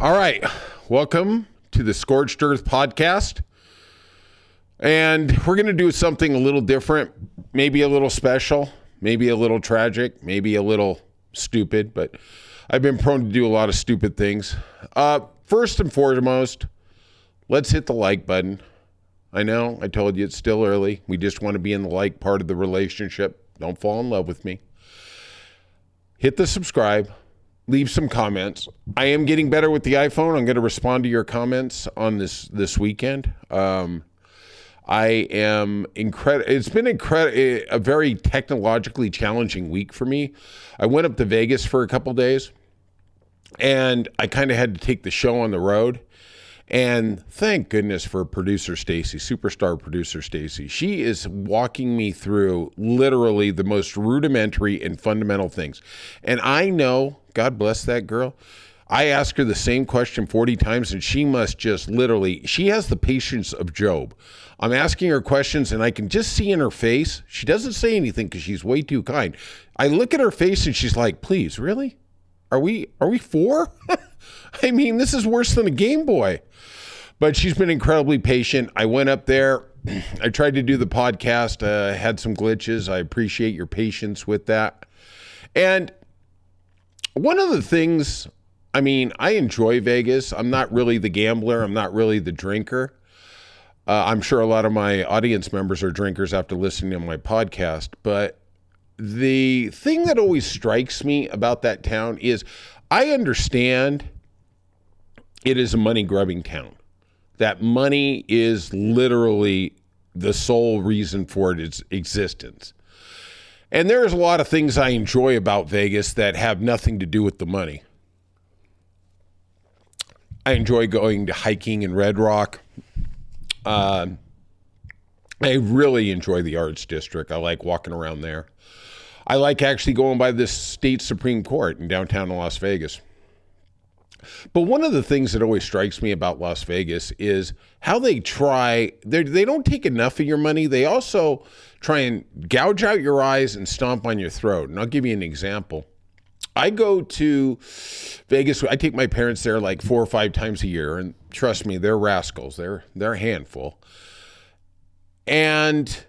All right. Welcome to the Scorched Earth podcast. And we're going to do something a little different, maybe a little special, maybe a little tragic, maybe a little stupid, but I've been prone to do a lot of stupid things. First and foremost, let's hit the like button. I know, I told you it's still early. We just want to be in the like part of the relationship. Don't fall in love with me. Hit the subscribe. Leave some comments. I am getting better with the iPhone. I'm going to respond to your comments on this weekend. I am It's been a very technologically challenging week for me. I went up to Vegas for a couple days, and I kind of had to take the show on the road. And thank goodness for producer Stacy, superstar producer Stacy. She is walking me through literally the most rudimentary and fundamental things. And I know, God bless that girl, I ask her the same question 40 times, and she must just literally, she has the patience of Job. I'm asking her questions, and I can just see in her face, she doesn't say anything because she's way too kind. I look at her face, and she's like, please, really? Are we four? I mean, this is worse than a Game Boy. But she's been incredibly patient. I went up there. I tried to do the podcast. Had some glitches. I appreciate your patience with that. And one of the things, I mean, I enjoy Vegas. I'm not really the gambler. I'm not really the drinker. I'm sure a lot of my audience members are drinkers after listening to my podcast. But the thing that always strikes me about that town is I understand it is a money-grubbing town. That money is literally the sole reason for its existence. And there's a lot of things I enjoy about Vegas that have nothing to do with the money. I enjoy going to hiking in Red Rock. I really enjoy the Arts District. I like walking around there. I like actually going by the state Supreme Court in downtown Las Vegas. But one of the things that always strikes me about Las Vegas is how they don't take enough of your money. They also try and gouge out your eyes and stomp on your throat. And I'll give you an example. I go to Vegas. I take my parents there like 4 or 5 times a year. And trust me, they're rascals. They're a handful. And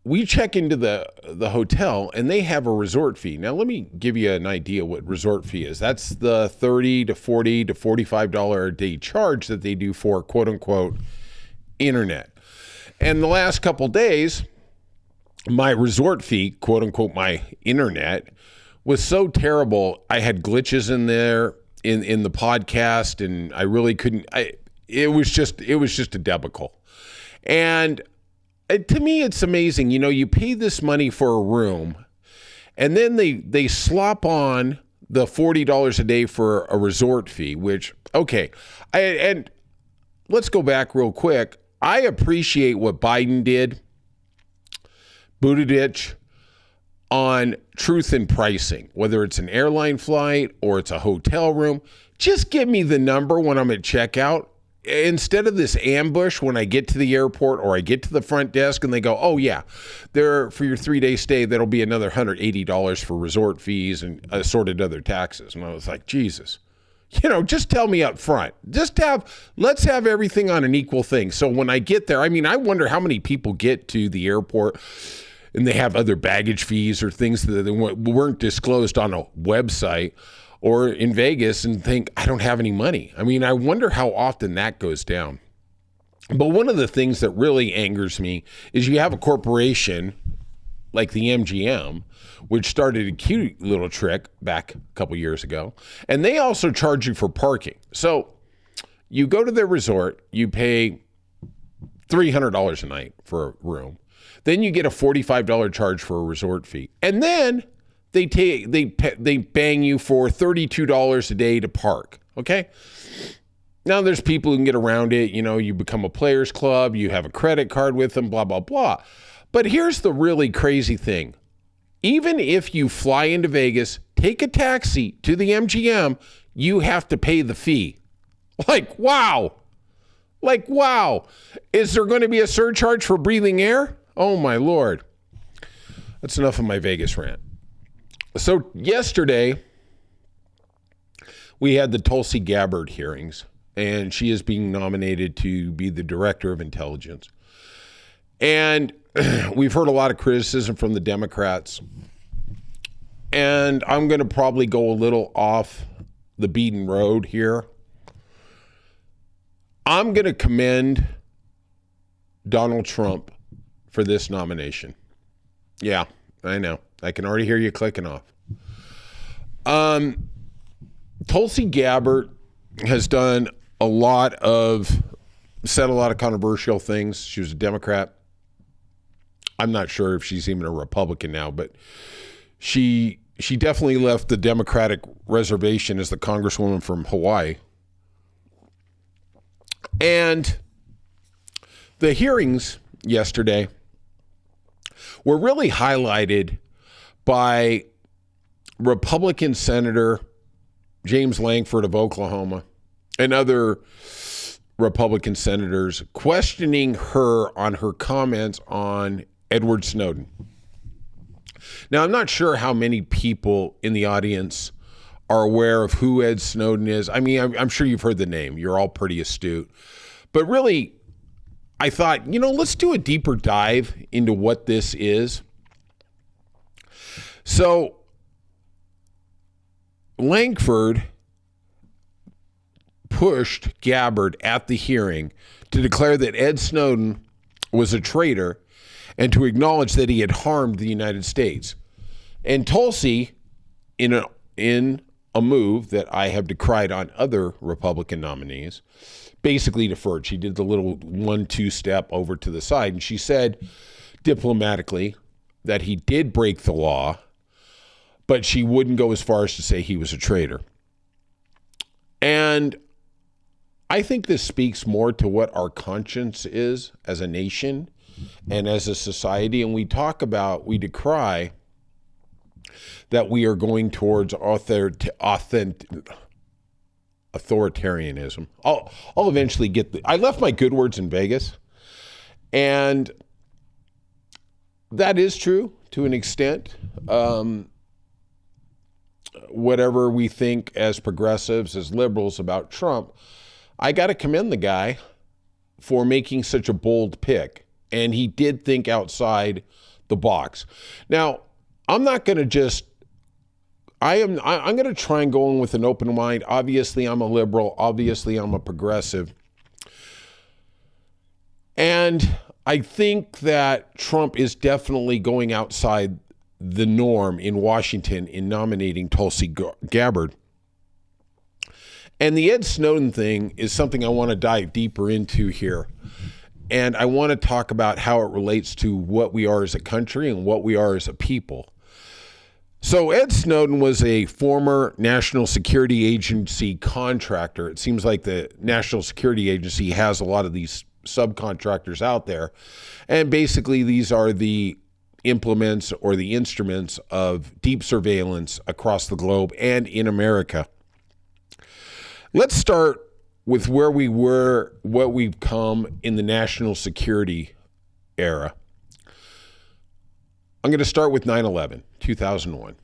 we check into the hotel, and they have a resort fee. Now, let me give you an idea what resort fee is. That's the $30 to $40 to $45 a day charge that they do for quote-unquote internet. And the last couple days, my resort fee, quote-unquote my internet, was so terrible. I had glitches in there in the podcast, and I really couldn't. It was just a debacle. And to me, it's amazing. You know, you pay this money for a room, and then they slop on the $40 a day for a resort fee, which, okay. And let's go back real quick. I appreciate what Biden did, Buttigieg, on truth in pricing, whether it's an airline flight or it's a hotel room. Just give me the number when I'm at checkout. Instead of this ambush when I get to the airport or I get to the front desk and they go, oh yeah, there for your 3-day stay, that'll be another $180 for resort fees and assorted other taxes. And I was like, Jesus, just tell me up front. Let's have everything on an equal thing. So when I get there, I mean, I wonder how many people get to the airport and they have other baggage fees or things that weren't disclosed on a website or in Vegas and think, I don't have any money. I mean, I wonder how often that goes down. But one of the things that really angers me is you have a corporation like the MGM, which started a cute little trick back a couple years ago, and they also charge you for parking. So you go to their resort, you pay $300 a night for a room. Then you get a $45 charge for a resort fee. And then they bang you for $32 a day to park, okay? Now there's people who can get around it. You become a players club, you have a credit card with them, blah, blah, blah. But here's the really crazy thing. Even if you fly into Vegas, take a taxi to the MGM, you have to pay the fee. Like, wow. Is there going to be a surcharge for breathing air? Oh, my Lord. That's enough of my Vegas rant. So yesterday, we had the Tulsi Gabbard hearings, and she is being nominated to be the director of intelligence. And we've heard a lot of criticism from the Democrats. And I'm going to probably go a little off the beaten road here. I'm going to commend Donald Trump for this nomination. Yeah, I know. I can already hear you clicking off. Tulsi Gabbard has said a lot of controversial things. She was a Democrat. I'm not sure if she's even a Republican now, but she definitely left the Democratic reservation as the congresswoman from Hawaii. And the hearings yesterday were really highlighted by Republican Senator James Lankford of Oklahoma and other Republican senators questioning her on her comments on Edward Snowden. Now, I'm not sure how many people in the audience are aware of who Ed Snowden is. I mean, I'm sure you've heard the name. You're all pretty astute. But really, I thought, let's do a deeper dive into what this is. So, Lankford pushed Gabbard at the hearing to declare that Ed Snowden was a traitor and to acknowledge that he had harmed the United States. And Tulsi, in a move that I have decried on other Republican nominees, basically deferred. She did the little 1-2 step over to the side, and she said diplomatically that he did break the law, but she wouldn't go as far as to say he was a traitor. And I think this speaks more to what our conscience is as a nation and as a society. And we decry that we are going towards authoritarianism. I'll eventually I left my good words in Vegas, and that is true to an extent. Whatever we think as progressives, as liberals about Trump, I got to commend the guy for making such a bold pick. And he did think outside the box. Now, I'm not going to I'm going to try and go in with an open mind. Obviously, I'm a liberal. Obviously, I'm a progressive. And I think that Trump is definitely going outside the norm in Washington in nominating Tulsi Gabbard. And the Ed Snowden thing is something I want to dive deeper into here. And I want to talk about how it relates to what we are as a country and what we are as a people. So Ed Snowden was a former National Security Agency contractor. It seems like the National Security Agency has a lot of these subcontractors out there. And basically these are the implements or the instruments of deep surveillance across the globe and in America. Let's start with where we were, what we've come in the national security era. I'm going to start with 9/11, 2001.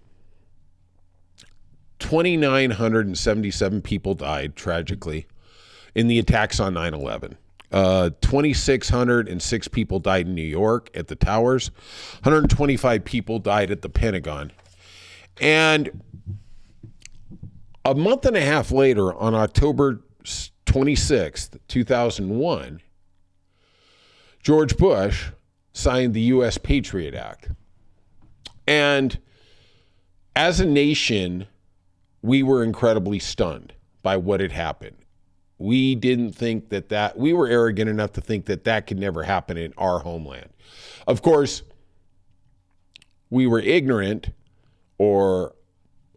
2,977 people died, tragically, in the attacks on 9/11. 2,606 people died in New York at the towers. 125 people died at the Pentagon. And a month and a half later, on October 26th, 2001, George Bush signed the U.S. Patriot Act. And as a nation, we were incredibly stunned by what had happened. We didn't think we were arrogant enough to think that could never happen in our homeland. Of course, we were ignorant or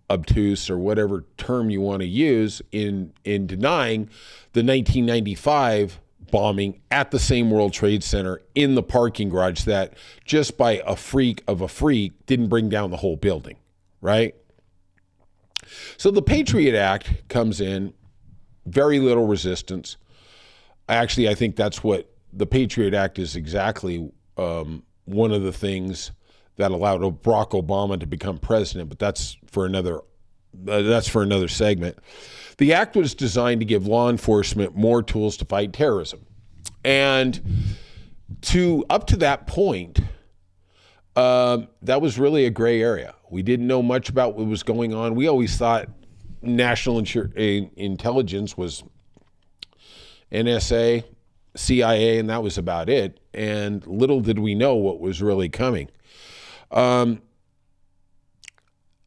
obtuse or whatever term you want to use in denying the 1995 bombing at the same World Trade Center in the parking garage that just by a freak of a freak didn't bring down the whole building, right? So the Patriot Act comes in, very little resistance. Actually, I think that's what the Patriot Act is exactly one of the things that allowed Barack Obama to become president, but that's for another that's for another segment. The act was designed to give law enforcement more tools to fight terrorism. And up to that point, that was really a gray area. We didn't know much about what was going on. We always thought national intelligence was NSA, CIA, and that was about it. And little did we know what was really coming. A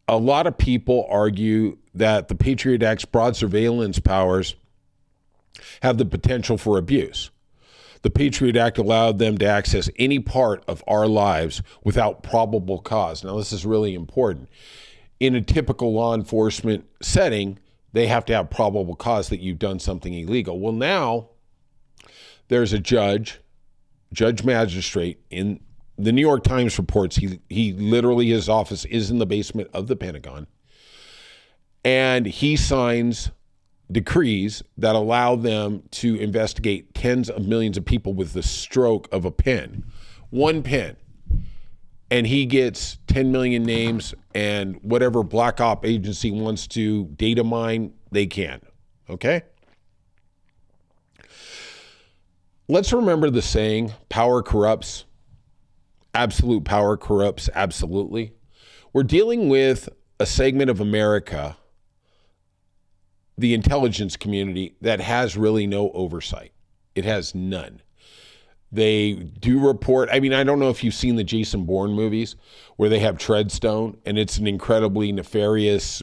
lot of people argue that the Patriot Act's broad surveillance powers have the potential for abuse. The Patriot Act allowed them to access any part of our lives without probable cause. Now, this is really important. In a typical law enforcement setting, they have to have probable cause that you've done something illegal. Well, now there's a judge magistrate in the New York Times reports he literally, his office is in the basement of the Pentagon, and he signs decrees that allow them to investigate tens of millions of people with the stroke of a pen, one pen. And he gets 10 million names, and whatever black op agency wants to data mine, they can. Okay? Let's remember the saying, power corrupts. Absolute power corrupts absolutely. We're dealing with a segment of America, the intelligence community, that has really no oversight. It has none. They do report. I mean, I don't know if you've seen the Jason Bourne movies where they have Treadstone, and it's an incredibly nefarious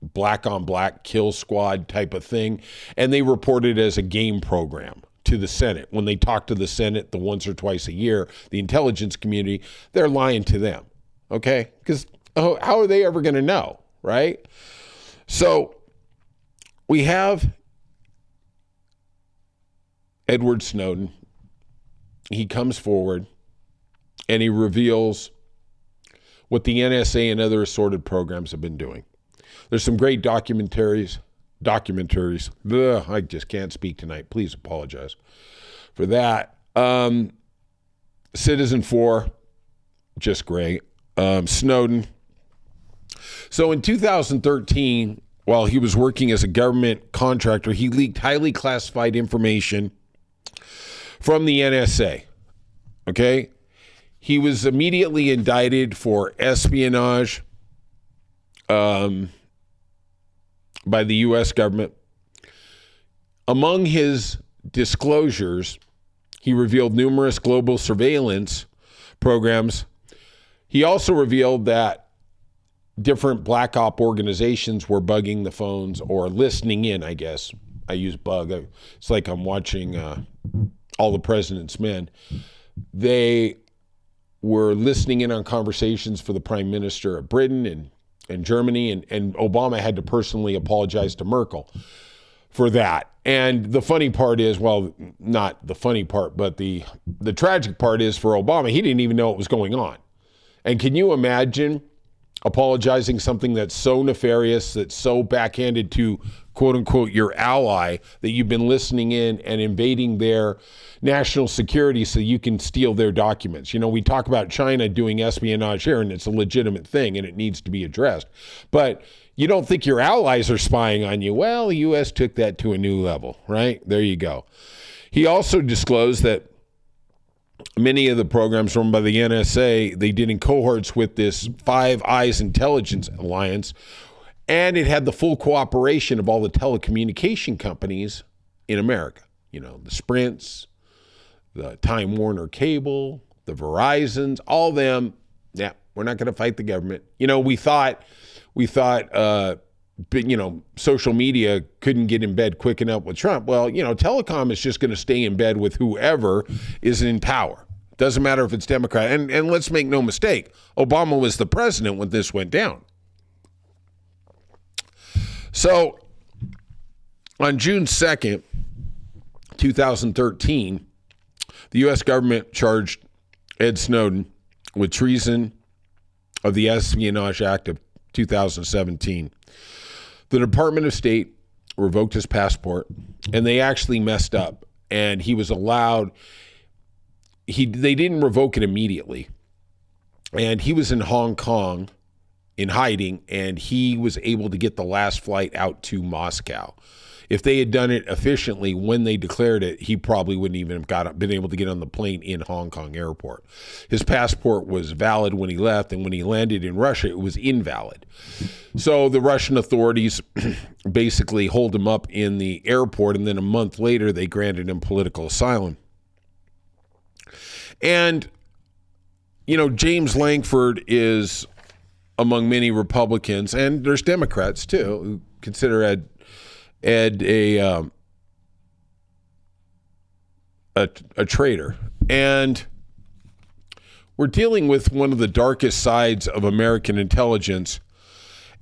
black on black kill squad type of thing. And they report it as a game program to the Senate. When they talk to the Senate the once or twice a year, the intelligence community, they're lying to them. Okay? Because how are they ever going to know, right? So we have Edward Snowden. He comes forward and he reveals what the NSA and other assorted programs have been doing. There's some great documentaries. Ugh, I just can't speak tonight. Please apologize for that. Citizen 4, just great. Snowden. So in 2013, while he was working as a government contractor, he leaked highly classified information from the NSA. Okay? He was immediately indicted for espionage by the U.S. government. Among his disclosures, he revealed numerous global surveillance programs. He also revealed that different black op organizations were bugging the phones or listening in, I guess. I use bug. It's like I'm watching All the President's Men. They were listening in on conversations for the Prime Minister of Britain and Germany, and Obama had to personally apologize to Merkel for that. And the funny part is, well, not the funny part, but the tragic part is for Obama, he didn't even know what was going on. And can you imagine apologizing something that's so nefarious, that's so backhanded to quote unquote your ally, that you've been listening in and invading their national security so you can steal their documents? You know, we talk about China doing espionage here, and it's a legitimate thing and it needs to be addressed. But you don't think your allies are spying on you. Well, the U.S. took that to a new level, right? There you go. He also disclosed that many of the programs run by the NSA, they did in cohorts with this Five Eyes Intelligence Alliance, and it had the full cooperation of all the telecommunication companies in America. You know, the Sprints, the Time Warner Cable, the Verizons, all them. Yeah, we're not going to fight the government. You know, we thought, social media couldn't get in bed quick enough with Trump. Well, you know, telecom is just going to stay in bed with whoever is in power. Doesn't matter if it's Democrat. And let's make no mistake, Obama was the president when this went down. So on June 2nd, 2013, the U.S. government charged Ed Snowden with treason of the Espionage Act of 2017. The Department of State revoked his passport, and they actually messed up, and he was allowed. They didn't revoke it immediately, and he was in Hong Kong in hiding, and he was able to get the last flight out to Moscow. If they had done it efficiently when they declared it, he probably wouldn't even have been able to get on the plane in Hong Kong airport. His passport was valid when he left, and when he landed in Russia, it was invalid. So the Russian authorities basically hold him up in the airport, and then a month later, they granted him political asylum. And, James Lankford is among many Republicans, and there's Democrats too, who consider Ed a traitor. And we're dealing with one of the darkest sides of American intelligence.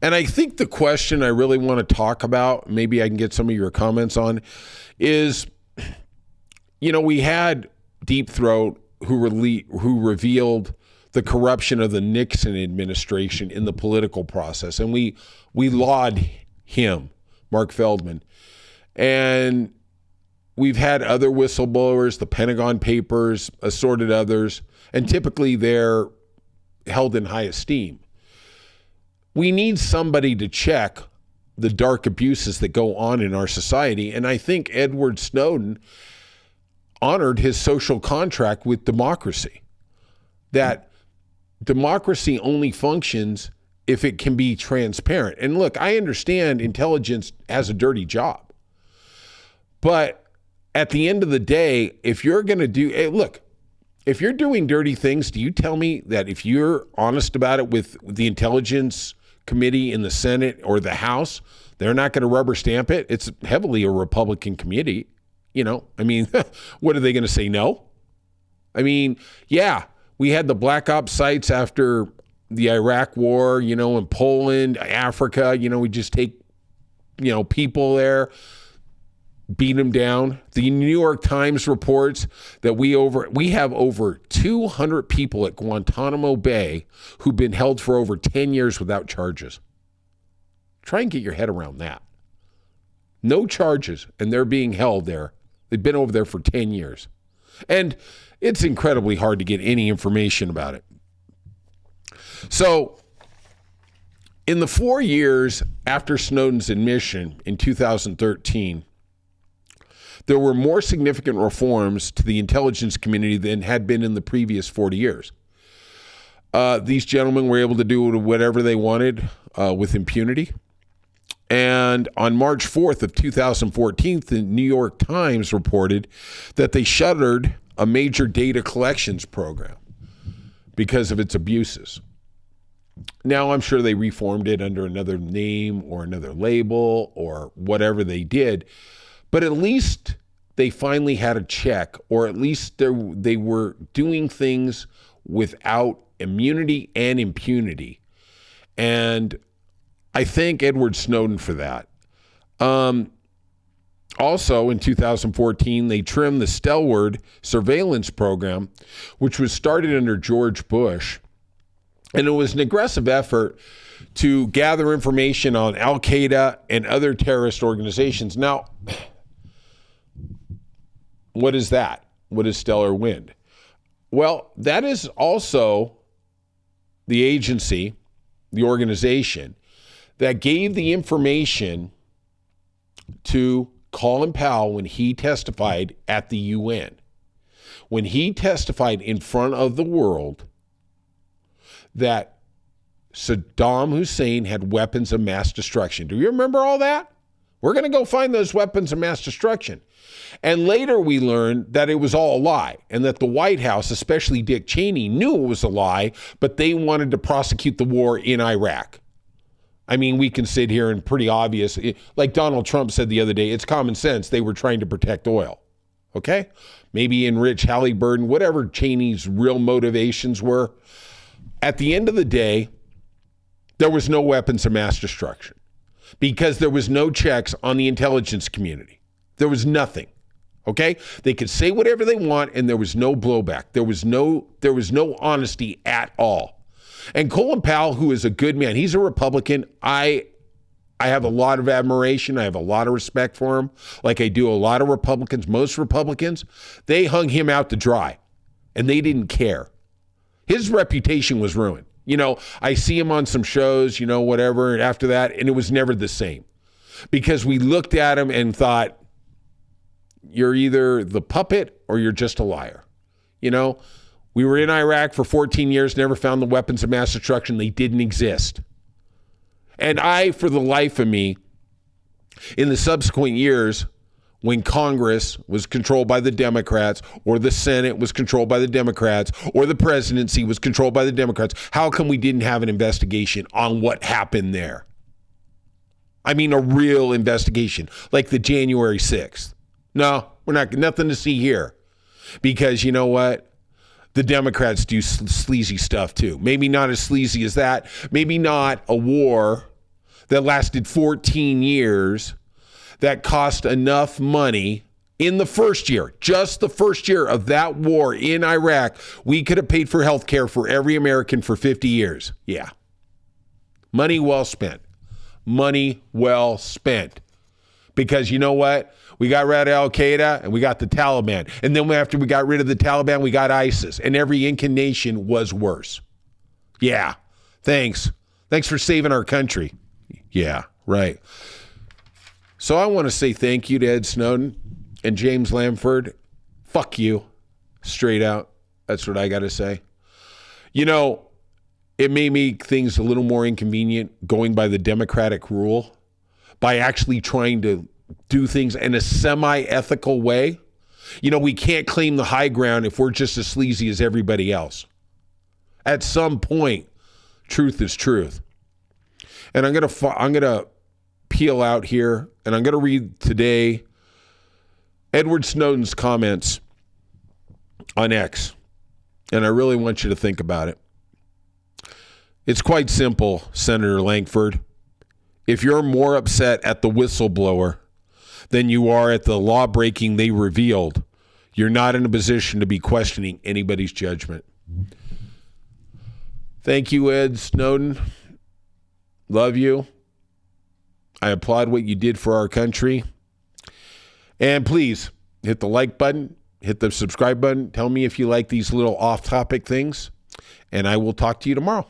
And I think the question I really want to talk about, maybe I can get some of your comments on, is, we had Deep Throat who revealed the corruption of the Nixon administration in the political process. And we laud him, Mark Feldman. And we've had other whistleblowers, the Pentagon Papers, assorted others, and typically they're held in high esteem. We need somebody to check the dark abuses that go on in our society, and I think Edward Snowden honored his social contract with democracy, that democracy only functions if it can be transparent. And look, I understand intelligence has a dirty job. But at the end of the day, if you're going to do, if you're doing dirty things, do you tell me that if you're honest about it with the Intelligence Committee in the Senate or the House, they're not going to rubber stamp it? It's heavily a Republican committee. What are they going to say? No? We had the black ops sites after the Iraq war, in Poland, Africa, we just take, people there, beat them down. The New York Times reports that we have over 200 people at Guantanamo Bay who've been held for over 10 years without charges. Try and get your head around that. No charges, and they're being held there. They've been over there for 10 years. And it's incredibly hard to get any information about it. So, in the 4 years after Snowden's admission in 2013, there were more significant reforms to the intelligence community than had been in the previous 40 years. These gentlemen were able to do whatever they wanted with impunity. And on March 4th of 2014, the New York Times reported that they shuttered a major data collections program because of its abuses. Now, I'm sure they reformed it under another name or another label or whatever they did, but at least they finally had a check, or at least they were doing things without immunity and impunity. And I thank Edward Snowden for that. Also, in 2014, they trimmed the Stelward surveillance program, which was started under George Bush. And it was an aggressive effort to gather information on Al-Qaeda and other terrorist organizations. Now, what is that? What is Stellar Wind? Well, that is also the agency, the organization, that gave the information to Colin Powell when he testified at the UN. When he testified in front of the world that Saddam Hussein had weapons of mass destruction. Do you remember all that? We're going to go find those weapons of mass destruction. And later we learned that it was all a lie, and that the White House, especially Dick Cheney, knew it was a lie, but they wanted to prosecute the war in Iraq. We can sit here and pretty obvious, like Donald Trump said the other day, it's common sense. They were trying to protect oil. Okay? Maybe enrich Halliburton, whatever Cheney's real motivations were. At the end of the day, there was no weapons of mass destruction because there was no checks on the intelligence community. There was nothing. Okay? They could say whatever they want, and there was no blowback. There was no honesty at all. And Colin Powell, who is a good man, he's a Republican. I have a lot of admiration. I have a lot of respect for him, like I do a lot of Republicans. Most Republicans, they hung him out to dry, and they didn't care. His reputation was ruined. You know, I see him on some shows, you know, whatever, and after that, and it was never the same. Because we looked at him and thought, you're either the puppet or you're just a liar. You know, we were in Iraq for 14 years, never found the weapons of mass destruction. They didn't exist. And I, for the life of me, in the subsequent years, when Congress was controlled by the Democrats, or the Senate was controlled by the Democrats, or the presidency was controlled by the Democrats, how come we didn't have an investigation on what happened there? I mean, a real investigation, like the January 6th. No, nothing to see here. Because you know what? The Democrats do sleazy stuff too. Maybe not as sleazy as that. Maybe not a war that lasted 14 years that cost enough money in the first year, just the first year of that war in Iraq, we could have paid for health care for every American for 50 years. Yeah. Money well spent. Money well spent. Because you know what? We got rid of Al-Qaeda and we got the Taliban. And then after we got rid of the Taliban, we got ISIS. And every incarnation was worse. Yeah. Thanks. Thanks for saving our country. Yeah, right. So I want to say thank you to Ed Snowden and James Lamford. Fuck you. Straight out. That's what I got to say. You know, it may make things a little more inconvenient going by the Democratic rule, by actually trying to do things in a semi-ethical way. You know, we can't claim the high ground if we're just as sleazy as everybody else. At some point, truth is truth. And I'm gonna peel out here, and I'm gonna read today Edward Snowden's comments on X, and I really want you to think about it. It's quite simple, Senator Langford. If you're more upset at the whistleblower than you are at the law breaking they revealed, you're not in a position to be questioning anybody's judgment. Thank you, Ed Snowden. Love you. I applaud what you did for our country. And please hit the like button, hit the subscribe button. Tell me if you like these little off-topic things, and I will talk to you tomorrow.